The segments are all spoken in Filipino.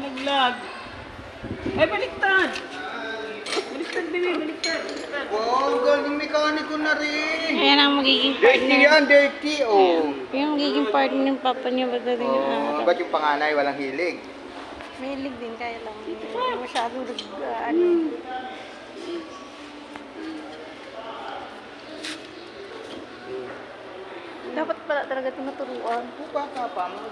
nalaglag. Ay, baliktad. Baliktad, bebe, baliktad. Wow, galing mekaniko na rin. Ayan ang magiging Dirty partner. yan, dirty. Oh. Yung magiging partner ng papa niya ba daw yung araw? Ba't yung panganay walang hilig? May hilig din kaya lang. Hindi masyadong ano. Dapat pala talaga tinuturuan. Baka pa mo.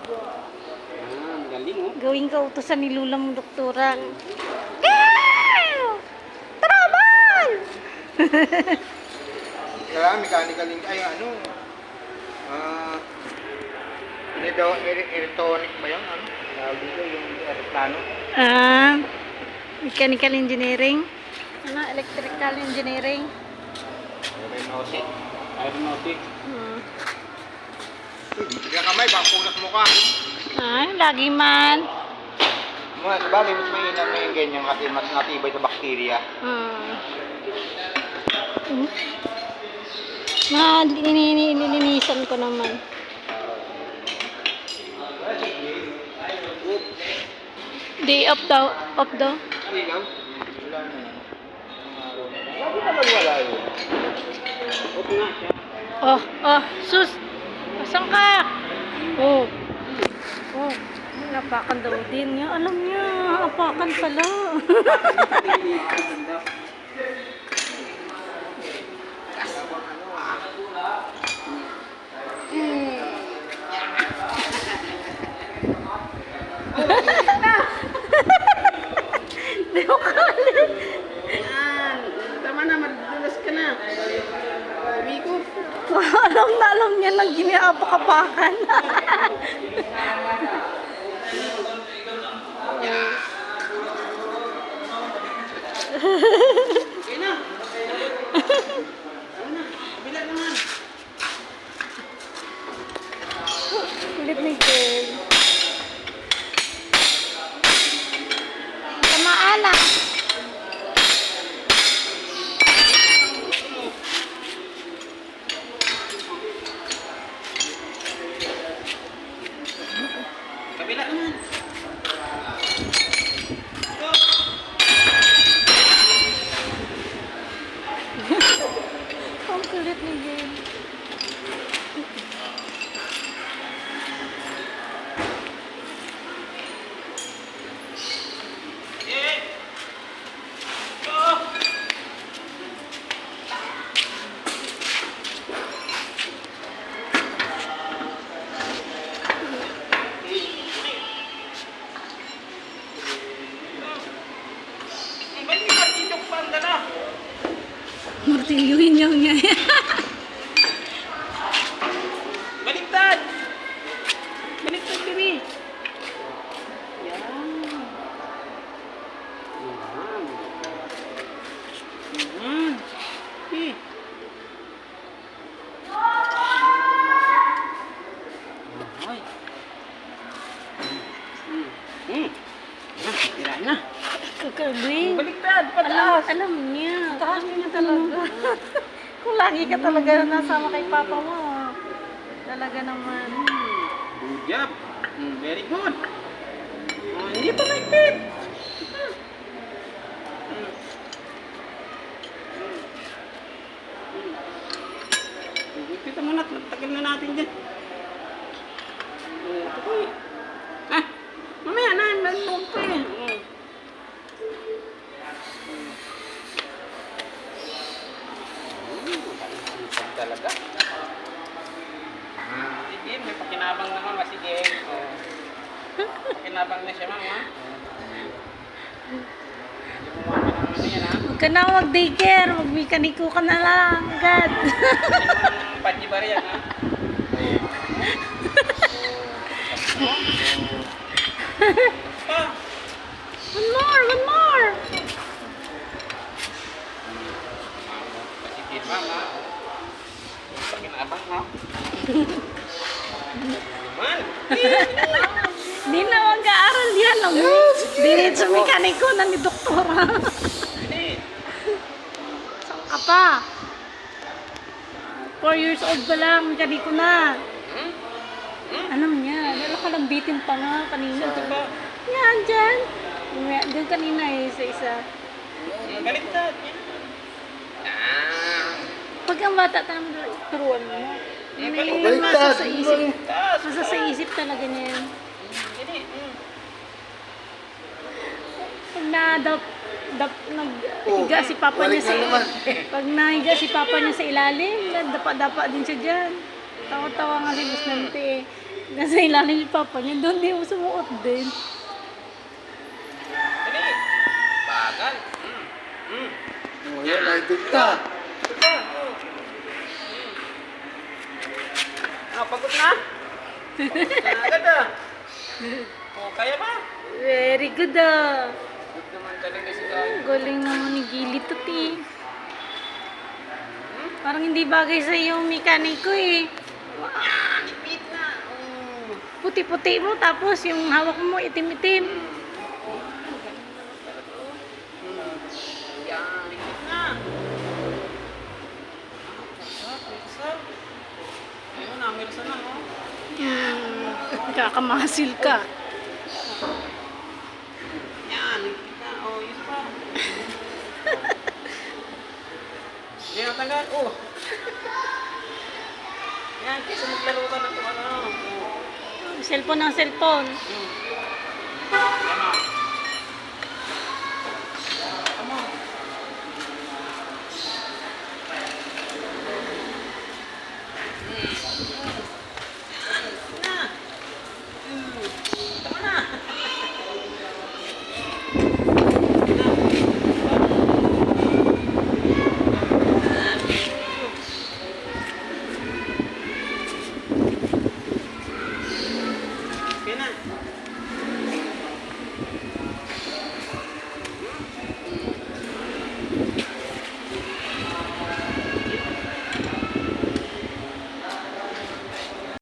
Galing, oh. Gawing kautusan ni Lula mong doktora. Travel! Kaya mechanical ay ano. Electronic ba yun? Ano? Tawag dito yung aeroplano. Mechanical engineering. Ano? Electrical engineering. Aeronautic. Aeronautic. Hindi ka kamay, baka punas mo ka. Lagi man. Mas bagay, mas mainam na yung ganyan kasi mas natibay sa bakterya. Nilinisan ko naman. Day up daw. Up daw. Ikaw? Wala na yan. Lagi naman wala yun. Off na siya. Oh, sus! Asan ka? Oh. Napakan daw din niya. Alam niya, apakan pala. Di ko kalit. Yan. Tama na, madulas ka na. Umikot. Alam niya lang giniapak-apakan. Okay na. Ano na? Kabila naman. Kulit ni girl. Tamaan na. Kabila naman. Ang kulit ni girl. Martilyuhin niya niya. Baliktad! Baliktad, baby! Yan. Yan. Eh. Ay. Tira na. Kakabing. Baliktad, pataas. Alam niya. Taas niya talaga. Kung lagi ka talaga nasama kay papa mo. Talaga naman. Good job. Very good. Hindi pa mahigpit. Higpit mo na. Tagal na natin dyan. Mamaya na. Nandun pa eh. Talaga. Sige, may pakinabang naman. Sige. Pakinabang na siya, mama. Huwag ka na mag-daycare. Mag-mekaniko ka na lang. God. Panjibar yan, ha? One more. Sige, mama. Pakinabang, ha? Man! Di na mag-aaral yan. Diretso mekaniko na ni doktora. Saan ka pa? 4 years old pa lang, mekaniko na. Alam niya, meron ka lang bitin pa nga kanina. Ito ba? Yan, dyan. Mamaya, dyan kanina eh, sa isa. Baliktad. Pag ang bata tayo, turuan mo. baliktad. Masa sa isip. Taas. Masa sa isip talaga niya yan. Gini. Pag naghiga si papa niya sa pag nahiga si papa niya sa ilalim, dapa-dapa din siya dyan. Tawa-tawa nga si Busnante eh. Nasa ilalim ni papa niya, doon din mo sumuot din. Gini. Bagal. Oh, yan, naitid ka. Pagod na. Agad ah. Kaya ba? Very good ah. Good naman talaga si Gayo. Galing naman ni Gili Tuti. Parang hindi bagay sa yung mekaniko eh. Ipit na. Puti-puti mo tapos yung hawak mo itim-itim. Yan, ipit na. Pusap. Ayun na, mirsa na, no? Kakamasil ka. Yan, ipit na. Yun pa. Yan, ang tanggal. Yan, kaysa maglaro ka na ito, ano. Cellphone ng cellphone. Yan,